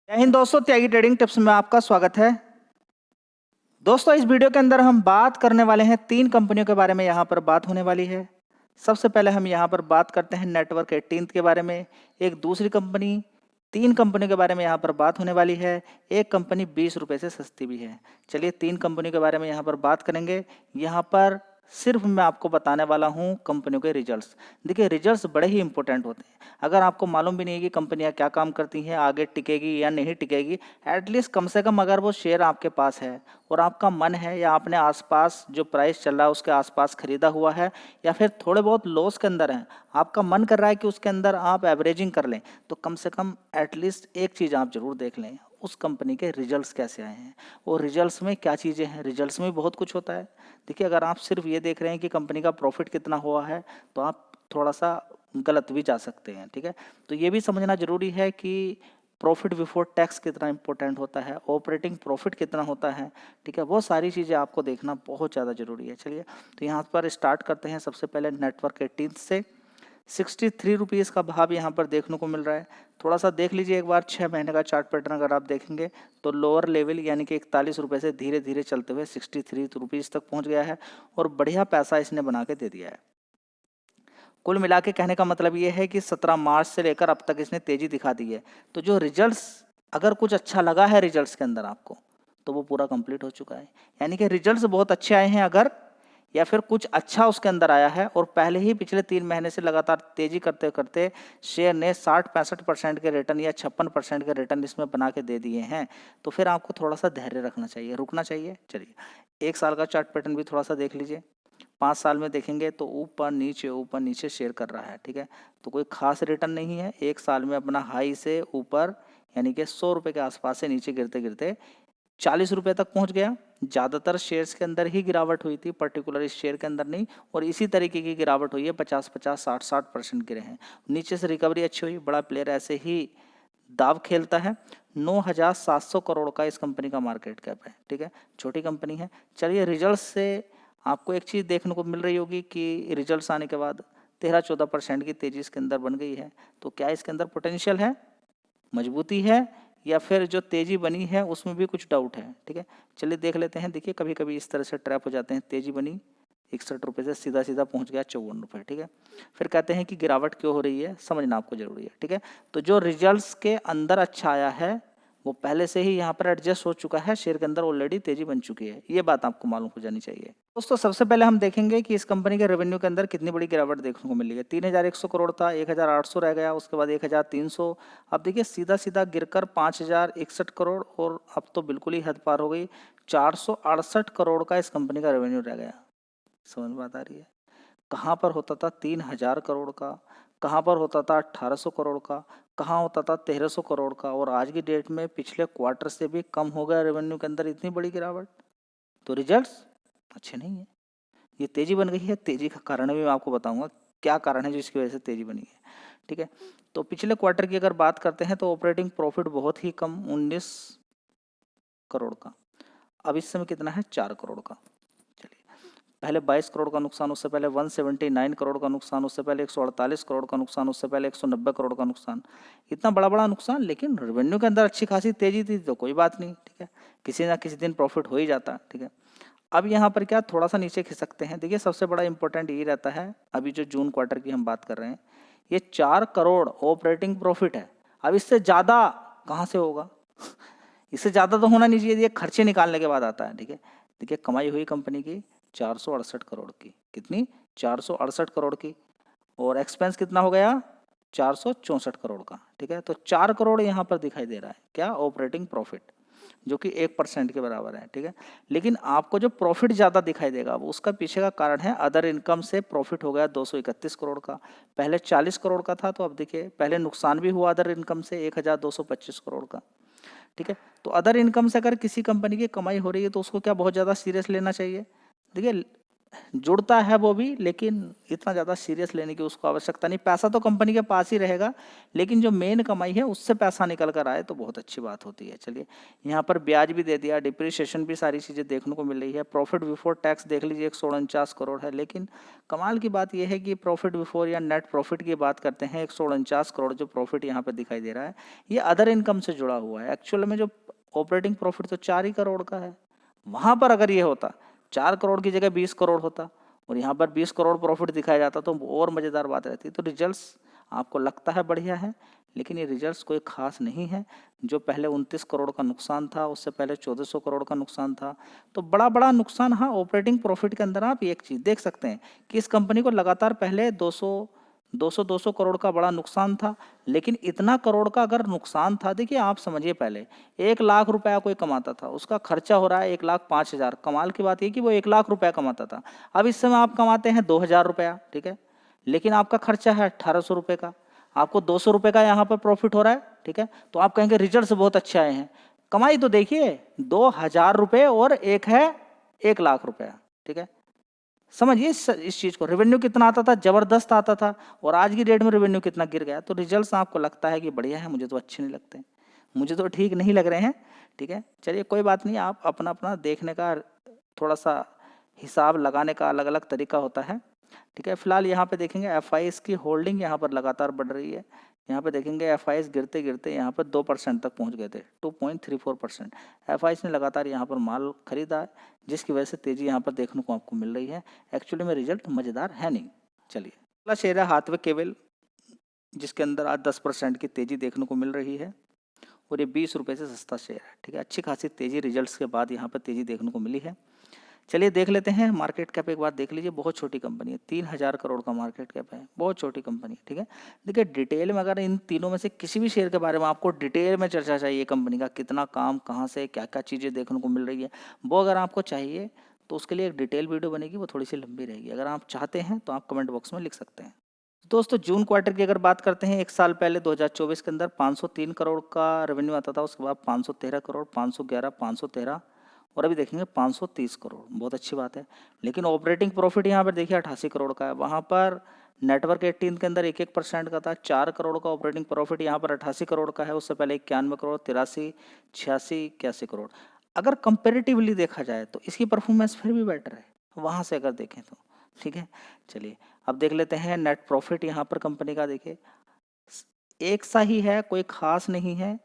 जय हिंद दोस्तों, त्यागी trading tips में आपका स्वागत है। दोस्तों, इस वीडियो के अंदर हम बात करने वाले हैं 3 कंपनियों के बारे में। यहाँ पर बात होने वाली है। सबसे पहले हम यहाँ पर बात करते हैं नेटवर्क 18 के बारे में। एक दूसरी कंपनी, 3 कंपनियों के बारे में यहाँ पर बात होने वाली है। एक कंपनी 20 रुपये से सस्ती भी है। चलिए 3 कंपनियों के बारे में यहाँ पर बात करेंगे। यहाँ पर सिर्फ मैं आपको बताने वाला हूँ कंपनियों के रिजल्ट्स। देखिए, रिजल्ट्स बड़े ही इंपॉर्टेंट होते हैं। अगर आपको मालूम भी नहीं है कि कंपनियां क्या काम करती हैं, आगे टिकेगी या नहीं टिकेगी, एटलीस्ट कम से कम अगर वो शेयर आपके पास है और आपका मन है या आपने आसपास जो प्राइस चल रहा है उसके आसपास खरीदा हुआ है, या फिर थोड़े बहुत लॉस के अंदर है, आपका मन कर रहा है कि उसके अंदर आप एवरेजिंग कर लें, तो कम से कम एटलीस्ट एक चीज़ आप जरूर देख लें, उस कंपनी के रिजल्ट्स कैसे आए हैं और रिजल्ट्स में क्या चीज़ें हैं। रिजल्ट्स में बहुत कुछ होता है। देखिए, अगर आप सिर्फ ये देख रहे हैं कि कंपनी का प्रॉफिट कितना हुआ है, तो आप थोड़ा सा गलत भी जा सकते हैं। ठीक है, तो ये भी समझना जरूरी है कि प्रॉफिट बिफोर टैक्स कितना इंपॉर्टेंट होता है, ऑपरेटिंग प्रॉफिट कितना होता है। ठीक है, वो सारी चीज़ें आपको देखना बहुत ज़्यादा जरूरी है। चलिए, तो यहाँ पर स्टार्ट करते हैं। सबसे पहले नेटवर्क 18 से 63 रुपीज़ का भाव यहाँ पर देखने को मिल रहा है। थोड़ा सा देख लीजिए एक बार 6 महीने का चार्ट पैटर्न अगर आप देखेंगे तो लोअर लेवल यानी कि 41 रुपये से धीरे धीरे चलते हुए 63 रुपीज़ तक पहुँच गया है और बढ़िया पैसा इसने बना के दे दिया है। कुल मिला के कहने का मतलब ये है कि 17 मार्च से लेकर अब तक इसने तेजी दिखा दी है। तो जो रिजल्ट्स, अगर कुछ अच्छा लगा है रिजल्ट्स के अंदर आपको, तो वो पूरा कंप्लीट हो चुका है। यानी कि रिजल्ट्स बहुत अच्छे आए हैं अगर, या फिर कुछ अच्छा उसके अंदर आया है और पहले ही पिछले 3 महीने से लगातार तेजी करते करते शेयर ने 60-65% के रिटर्न या 56% के रिटर्न इसमें बना के दे दिए हैं, तो फिर आपको थोड़ा सा धैर्य रखना चाहिए, रुकना चाहिए। चलिए, 1 साल का चार्ट पैटर्न भी थोड़ा सा देख लीजिए। 5 साल में देखेंगे तो ऊपर नीचे शेयर कर रहा है। ठीक है, तो कोई खास रिटर्न नहीं है। 1 साल में अपना हाई से ऊपर यानी कि 100 रुपये के आसपास से नीचे गिरते गिरते 40 रुपये तक पहुंच गया। ज़्यादातर शेयर्स के अंदर ही गिरावट हुई थी, पर्टिकुलर इस शेयर के अंदर नहीं, और इसी तरीके की गिरावट हुई है। 50-50, 60-60% गिरे हैं। नीचे से रिकवरी अच्छी हुई। बड़ा प्लेयर ऐसे ही दाव खेलता है। 9,700 करोड़ का इस कंपनी का मार्केट कैप है। ठीक है, छोटी कंपनी है। चलिए, रिजल्ट से आपको एक चीज़ देखने को मिल रही होगी कि रिजल्ट्स आने के बाद 13-14% की तेजी इसके अंदर बन गई है। तो क्या इसके अंदर पोटेंशियल है, मजबूती है, या फिर जो तेजी बनी है उसमें भी कुछ डाउट है। ठीक है, चलिए देख लेते हैं। देखिए, कभी कभी इस तरह से ट्रैप हो जाते हैं। तेजी बनी 61 रुपये से सीधा सीधा पहुंच गया 54 रुपये। ठीक है, फिर कहते हैं कि गिरावट क्यों हो रही है, समझना आपको जरूरी है। ठीक है, तो जो रिजल्ट्स के अंदर अच्छा आया है वो पहले से ही यहाँ पर एडजस्ट हो चुका है, शेयर के अंदर ऑलरेडी तेजी बन चुकी है। ये बात आपको मालूम हो जानी चाहिए। दोस्तों, सबसे पहले हम देखेंगे कि इस कंपनी के रेवेन्यू के अंदर कितनी बड़ी गिरावट देखने को मिली है। 3,100 करोड़ था, 1,800 रह गया, उसके बाद 1,300। अब देखिए, सीधा सीधा गिरकर 5,061 करोड़, और अब तो बिल्कुल ही हद पार हो गई। 468 करोड़ का इस कंपनी का रेवेन्यू रह गया। समझ में बात आ रही है? कहाँ पर होता था 3,000 करोड़ का, कहाँ पर होता था 1,800 करोड़ का, कहाँ होता था 1,300 करोड़ का, और आज की डेट में पिछले क्वार्टर से भी कम हो गया रेवेन्यू के अंदर। इतनी बड़ी गिरावट, तो रिजल्ट्स अच्छे नहीं है। ये तेजी बन गई है। तेजी का कारण भी मैं आपको बताऊंगा क्या कारण है जिसकी वजह से तेजी बनी है। ठीक है, तो पिछले क्वार्टर की अगर बात करते हैं तो ऑपरेटिंग प्रॉफिट बहुत ही कम, 19 करोड़ का। अब इस समय कितना है, 4 करोड़ का। चलिए, पहले 22 करोड़ का नुकसान, उससे पहले 179 करोड़ का नुकसान, उससे पहले 148 करोड़ का नुकसान, उससे पहले 190 करोड़ का नुकसान। इतना बड़ा बड़ा नुकसान, लेकिन रेवेन्यू के अंदर अच्छी खासी तेजी थी, तो कोई बात नहीं। ठीक है, किसी ना किसी दिन प्रॉफिट हो ही जाता। ठीक है, अब यहाँ पर क्या थोड़ा सा नीचे खिसकते हैं। देखिए, सबसे बड़ा इंपॉर्टेंट यही रहता है, अभी जो जून क्वार्टर की हम बात कर रहे हैं, ये 4 करोड़ ऑपरेटिंग प्रॉफिट है। अब इससे ज़्यादा कहाँ से होगा? इससे ज़्यादा तो होना नहीं चाहिए, ये खर्चे निकालने के बाद आता है। ठीक है, देखिए, कमाई हुई कंपनी की 468 करोड़ की। कितनी? 468 करोड़ की। और एक्सपेंस कितना हो गया? 464 करोड़ का। ठीक है, तो 4 करोड़ यहाँ पर दिखाई दे रहा है। क्या? ऑपरेटिंग प्रॉफिट, जो कि 1% के बराबर है। ठीक है, लेकिन आपको जो प्रॉफिट ज़्यादा दिखाई देगा वो उसका पीछे का कारण है अदर इनकम से प्रॉफिट हो गया 231 करोड़ का। पहले 40 करोड़ का था, तो अब देखिए, पहले नुकसान भी हुआ अदर इनकम से 1,225 करोड़ का। ठीक है, तो अदर इनकम से अगर किसी कंपनी की कमाई हो रही है तो उसको क्या बहुत ज़्यादा सीरियस लेना चाहिए? देखिए, जुड़ता है वो भी, लेकिन इतना ज़्यादा सीरियस लेने की उसको आवश्यकता नहीं। पैसा तो कंपनी के पास ही रहेगा, लेकिन जो मेन कमाई है उससे पैसा निकल कर आए तो बहुत अच्छी बात होती है। चलिए, यहाँ पर ब्याज भी दे दिया, डिप्रिसिएशन भी, सारी चीज़ें देखने को मिल रही है। प्रॉफिट बिफोर टैक्स देख लीजिए 149 करोड़ है, लेकिन कमाल की बात यह है कि प्रॉफिट बिफोर या नेट प्रॉफिट की बात करते हैं, 149 करोड़ जो प्रॉफिट यहाँ पर दिखाई दे रहा है ये अदर इनकम से जुड़ा हुआ है। एक्चुअल में जो ऑपरेटिंग प्रॉफिट तो 4 ही करोड़ का है, वहाँ पर अगर ये होता 4 करोड़ की जगह 20 करोड़ होता और यहाँ पर 20 करोड़ प्रॉफिट दिखाया जाता तो और मज़ेदार बात रहती। तो रिजल्ट्स आपको लगता है बढ़िया है, लेकिन ये रिजल्ट्स कोई खास नहीं है। जो पहले 29 करोड़ का नुकसान था, उससे पहले 1400 करोड़ का नुकसान था, तो बड़ा बड़ा नुकसान। हाँ, ऑपरेटिंग प्रॉफिट के अंदर आप एक चीज़ देख सकते हैं कि इस कंपनी को लगातार पहले 200 करोड़ का बड़ा नुकसान था, लेकिन इतना करोड़ का अगर नुकसान था, देखिए आप समझिए, पहले 1 लाख रुपया कोई कमाता था, उसका खर्चा हो रहा है 1,05,000। कमाल की बात ये कि वो 1 लाख रुपया कमाता था। अब इस समय आप कमाते हैं 2,000 रुपया, ठीक है, लेकिन आपका खर्चा है 1,800 रुपये का, आपको 200 रुपये का यहाँ पर प्रॉफिट हो रहा है, ठीक है। तो आप कहेंगे रिजल्ट बहुत अच्छे आए हैं। कमाई तो देखिए 2,000 रुपये और एक है 1 लाख रुपया, ठीक है। समझिए इस चीज़ को, रेवेन्यू कितना आता था, ज़बरदस्त आता था, और आज की डेट में रेवेन्यू कितना गिर गया। तो रिजल्ट्स आपको लगता है कि बढ़िया है, मुझे तो अच्छे नहीं लगते, मुझे तो ठीक नहीं लग रहे हैं, ठीक है। चलिए कोई बात नहीं, आप अपना अपना देखने का, थोड़ा सा हिसाब लगाने का अलग अलग तरीका होता है, ठीक है। फिलहाल यहाँ पे देखेंगे एफ की होल्डिंग यहाँ पर लगातार बढ़ रही है। यहाँ पे देखेंगे एफ गिरते गिरते यहाँ पर 2% तक पहुँच गए थे, 2.34%। एफ ने लगातार यहाँ पर माल खरीदा है, जिसकी वजह से तेज़ी यहाँ पर देखने को आपको मिल रही है। एक्चुअली में रिजल्ट मज़ेदार है नहीं। चलिए, अगला शेयर है हाथवे केबल, जिसके अंदर आज 10% की तेज़ी देखने को मिल रही है और ये 20 रुपये से सस्ता शेयर है, ठीक है। अच्छी खासी तेज़ी रिजल्ट्स के बाद यहाँ पर तेज़ी देखने को मिली है। चलिए देख लेते हैं मार्केट कैप। एक बात देख लीजिए, बहुत छोटी कंपनी है, 3,000 करोड़ का मार्केट कैप है, बहुत छोटी कंपनी है, ठीक है। देखिए डिटेल में अगर इन तीनों में से किसी भी शेयर के बारे में आपको डिटेल में चर्चा चाहिए, कंपनी का कितना काम, कहाँ से क्या क्या चीज़ें देखने को मिल रही है, वो अगर आपको चाहिए तो उसके लिए एक डिटेल वीडियो बनेगी, वो थोड़ी सी लंबी रहेगी। अगर आप चाहते हैं तो आप कमेंट बॉक्स में लिख सकते हैं। दोस्तों जून क्वार्टर की अगर बात करते हैं, एक साल पहले 2024 के अंदर 503 करोड़ का रेवेन्यू आता था, उसके बाद 513 करोड़, 511, 513 और अभी देखेंगे 530 करोड़। बहुत अच्छी बात है, लेकिन ऑपरेटिंग प्रॉफिट यहाँ पर देखिए 88 करोड़ का है। वहाँ पर नेटवर्क 18 के अंदर 1% का था, 4 करोड़ का ऑपरेटिंग प्रॉफिट, यहाँ पर 88 करोड़ का है। उससे पहले 91 करोड़, 83, 86, 81 करोड़। अगर कंपेरेटिवली देखा जाए तो इसकी परफॉर्मेंस फिर भी बेटर है वहाँ से अगर देखें तो, ठीक है। चलिए अब देख लेते हैं नेट प्रॉफिट यहाँ पर कंपनी का। देखिए एक सा ही है, कोई खास नहीं है,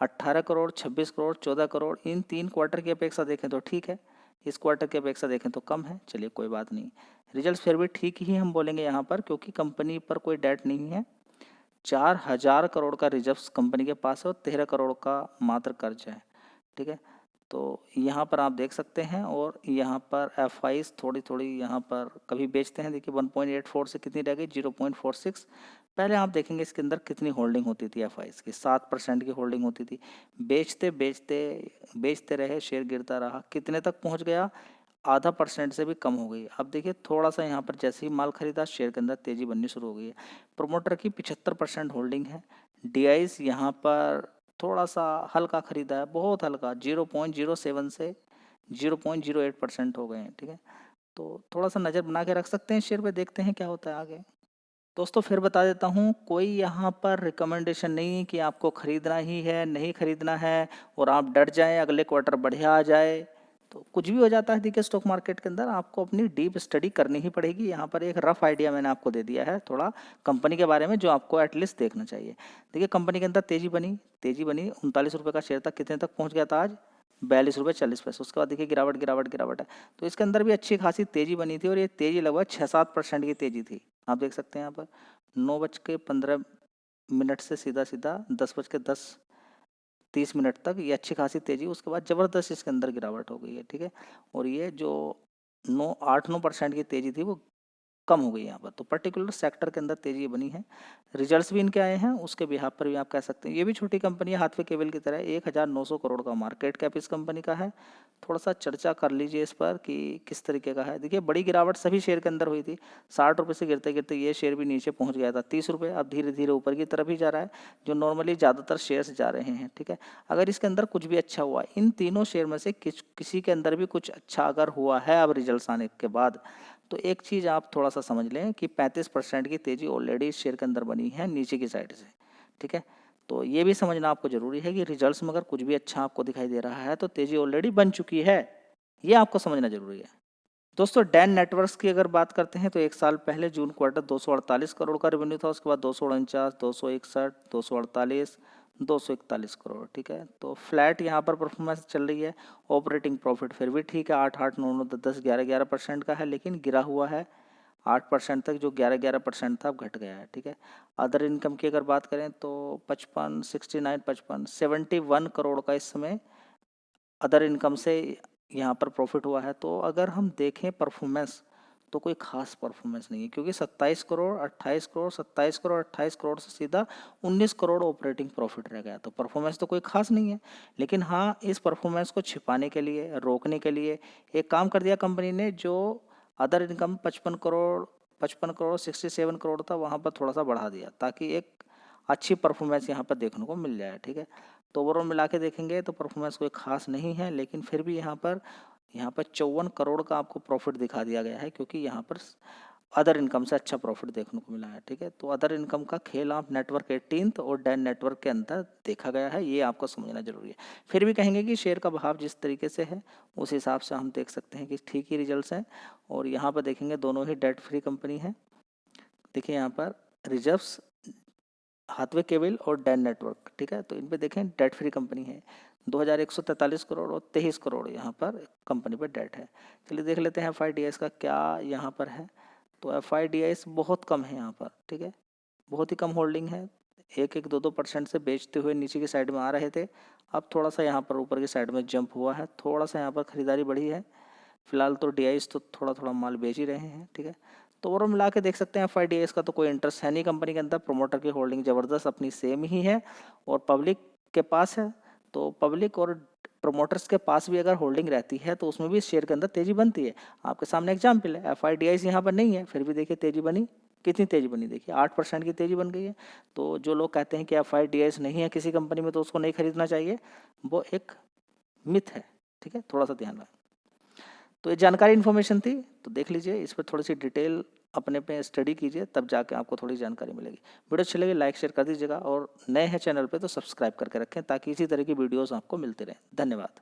18 करोड़, 26 करोड़, 14 करोड़। इन 3 क्वार्टर की अपेक्षा देखें तो ठीक है, इस क्वार्टर की अपेक्षा देखें तो कम है। चलिए कोई बात नहीं, रिजल्ट्स फिर भी ठीक ही हम बोलेंगे यहाँ पर, क्योंकि कंपनी पर कोई डेट नहीं है। 4,000 करोड़ का रिजर्व कंपनी के पास है और 13 करोड़ का मात्र कर्ज है, ठीक है। तो यहाँ पर आप देख सकते हैं, और यहाँ पर एफ थोड़ी थोड़ी यहाँ पर कभी बेचते हैं। देखिए 1.84 से कितनी रह गई, 0.46। पहले आप देखेंगे इसके अंदर कितनी होल्डिंग होती थी एफ की, 7% की होल्डिंग होती थी। बेचते बेचते बेचते रहे, शेयर गिरता रहा, कितने तक पहुँच गया, आधा % से भी कम हो गई। अब देखिए थोड़ा सा यहाँ पर जैसे ही माल खरीदा, शेयर के अंदर तेज़ी बननी शुरू हो गई है। प्रोमोटर की 75% होल्डिंग है। डी यहाँ पर थोड़ा सा हल्का खरीदा है, बहुत हल्का, 0.07 से 0.08% हो गए हैं, ठीक है। तो थोड़ा सा नज़र बना के रख सकते हैं शेयर पे, देखते हैं क्या होता है आगे। दोस्तों फिर बता देता हूँ, कोई यहाँ पर रिकमेंडेशन नहीं कि आपको ख़रीदना ही है, नहीं ख़रीदना है और आप डर जाएं अगले क्वार्टर बढ़िया आ जाए, तो कुछ भी हो जाता है। देखिए स्टॉक मार्केट के अंदर आपको अपनी डीप स्टडी करनी ही पड़ेगी। यहाँ पर एक रफ आइडिया मैंने आपको दे दिया है थोड़ा कंपनी के बारे में, जो आपको एटलीस्ट देखना चाहिए। देखिए कंपनी के अंदर तेज़ी बनी 39 रुपये का शेयर तक, कितने तक पहुँच गया था आज, 42 रुपये 40 पैसे। उसके बाद देखिए गिरावट गिरावट गिरावट है, तो इसके अंदर भी अच्छी खासी तेज़ी बनी थी, और ये तेज़ी लगभग 6-7% की तेज़ी थी। आप देख सकते हैं यहाँ पर 9:15 से सीधा सीधा 10:30 तक ये अच्छी खासी तेज़ी, उसके बाद ज़बरदस्त इसके अंदर गिरावट हो गई है, ठीक है। और ये जो 8-9% की तेज़ी थी, वो कम हो गई यहाँ पर। तो पर्टिकुलर सेक्टर के अंदर तेजी बनी है। रिजल्ट्स भी इनके आए हैं, उसके बिहाफ पर भी आप कह सकते हैं ये भी छोटी कंपनी है हाथवे केबल की तरह। 1900 करोड़ का मार्केट कैप इस कंपनी का है। थोड़ा सा चर्चा कर लीजिए इस पर कि किस तरीके का है। देखिए बड़ी गिरावट सभी शेयर के अंदर हुई थी। 60 रुपये से गिरते गिरते ये शेयर भी नीचे पहुंच गया था 30 रुपये। अब धीरे धीरे ऊपर की तरफ ही जा रहा है, जो नॉर्मली ज़्यादातर शेयर्स जा रहे हैं। ठीक है, अगर इसके अंदर कुछ भी अच्छा हुआ, इन तीनों शेयर में से किसी के अंदर भी कुछ अच्छा अगर हुआ है अब रिजल्ट्स आने के बाद, तो एक चीज़ आप थोड़ा सा समझ लें कि 35% की तेज़ी ऑलरेडी इस शेयर के अंदर बनी है नीचे की साइड से। ठीक है, तो ये भी समझना आपको ज़रूरी है कि रिजल्ट्स में अगर कुछ भी अच्छा आपको दिखाई दे रहा है तो तेज़ी ऑलरेडी बन चुकी है, ये आपको समझना ज़रूरी है। दोस्तों डैन नेटवर्क्स की अगर बात करते हैं तो एक साल पहले जून क्वार्टर 248 करोड़ का रेवेन्यू था, उसके बाद 249, 261, 248, 241 करोड़। ठीक है, तो फ्लैट यहाँ पर परफॉर्मेंस चल रही है। ऑपरेटिंग प्रॉफिट फिर भी ठीक है, 8, 9, 9, 10, 11% का है, लेकिन गिरा हुआ है 8% तक, जो 11% था अब घट गया है। ठीक है, अदर इनकम की अगर बात करें तो 55, 69, 55, 71 करोड़ का इस समय अदर इनकम से यहाँ पर प्रॉफिट हुआ है। तो अगर हम देखें परफॉर्मेंस तो कोई खास परफॉर्मेंस नहीं है, क्योंकि 27 करोड़, 28 करोड़, 27 करोड़, 28 करोड़ से सीधा 19 करोड़ ऑपरेटिंग प्रॉफिट रह गया। तो परफॉर्मेंस तो कोई खास नहीं है, लेकिन हाँ इस परफॉर्मेंस को छिपाने के लिए, रोकने के लिए एक काम कर दिया कंपनी ने, जो अदर इनकम 55 करोड़ 67 करोड़ था, वहाँ पर थोड़ा सा बढ़ा दिया ताकि एक अच्छी परफॉर्मेंस यहाँ पर देखने को मिल जाए। ठीक है, तो ओवरऑल मिला के देखेंगे तो परफॉर्मेंस कोई खास नहीं है, लेकिन फिर भी यहाँ पर 54 करोड़ का आपको प्रॉफिट दिखा दिया गया है, क्योंकि यहाँ पर अदर इनकम से अच्छा प्रॉफिट देखने को मिला है। ठीक है, तो अदर इनकम का खेल आप नेटवर्क 18 और डैन नेटवर्क के अंदर देखा गया है, ये आपको समझना जरूरी है। फिर भी कहेंगे कि शेयर का भाव जिस तरीके से है उस हिसाब से हम देख सकते हैं कि ठीक ही रिजल्ट्स हैं। और यहाँ पर देखेंगे दोनों ही डेट फ्री कंपनी है। देखिए यहाँ पर रिजर्व्स, हाथवे केबल और डैन नेटवर्क। ठीक है, तो इन पे देखें डेट फ्री कंपनी है। 2143 करोड़ और 23 करोड़ यहाँ पर कंपनी पे डेट है। चलिए देख लेते हैं FIDS का क्या यहाँ पर है। तो FIDS बहुत कम है यहाँ पर। ठीक है, बहुत ही कम होल्डिंग है, 1-2% से बेचते हुए नीचे की साइड में आ रहे थे। अब थोड़ा सा यहाँ पर ऊपर की साइड में जंप हुआ है, थोड़ा सा यहाँ पर खरीदारी बढ़ी है। फिलहाल तो DIs तो थोड़ा थोड़ा माल बेच ही रहे हैं। ठीक है, तो ओवरऑल मिला के देख सकते हैं FIDS का तो कोई इंटरेस्ट है नहीं कंपनी के अंदर। प्रोमोटर की होल्डिंग ज़बरदस्त अपनी सेम ही है और पब्लिक के पास है। तो पब्लिक और प्रोमोटर्स के पास भी अगर होल्डिंग रहती है तो उसमें भी शेयर के अंदर तेज़ी बनती है। आपके सामने एग्जाम्पल है, FIDS यहाँ पर नहीं है, फिर भी देखिए तेज़ी बनी। कितनी तेज़ी बनी, देखिए 8% की तेज़ी बन गई है। तो जो लोग कहते हैं कि FIDS नहीं है किसी कंपनी में तो उसको नहीं खरीदना चाहिए, वो एक मिथ है। ठीक है, थोड़ा सा ध्यान रखें। तो ये जानकारी इन्फॉर्मेशन थी, तो देख लीजिए इस पर थोड़ी सी डिटेल अपने पे स्टडी कीजिए, तब जाके आपको थोड़ी जानकारी मिलेगी। वीडियो अच्छी लगी लाइक शेयर कर दीजिएगा, और नए हैं चैनल पे तो सब्सक्राइब करके रखें ताकि इसी तरह की वीडियोस आपको मिलते रहें। धन्यवाद।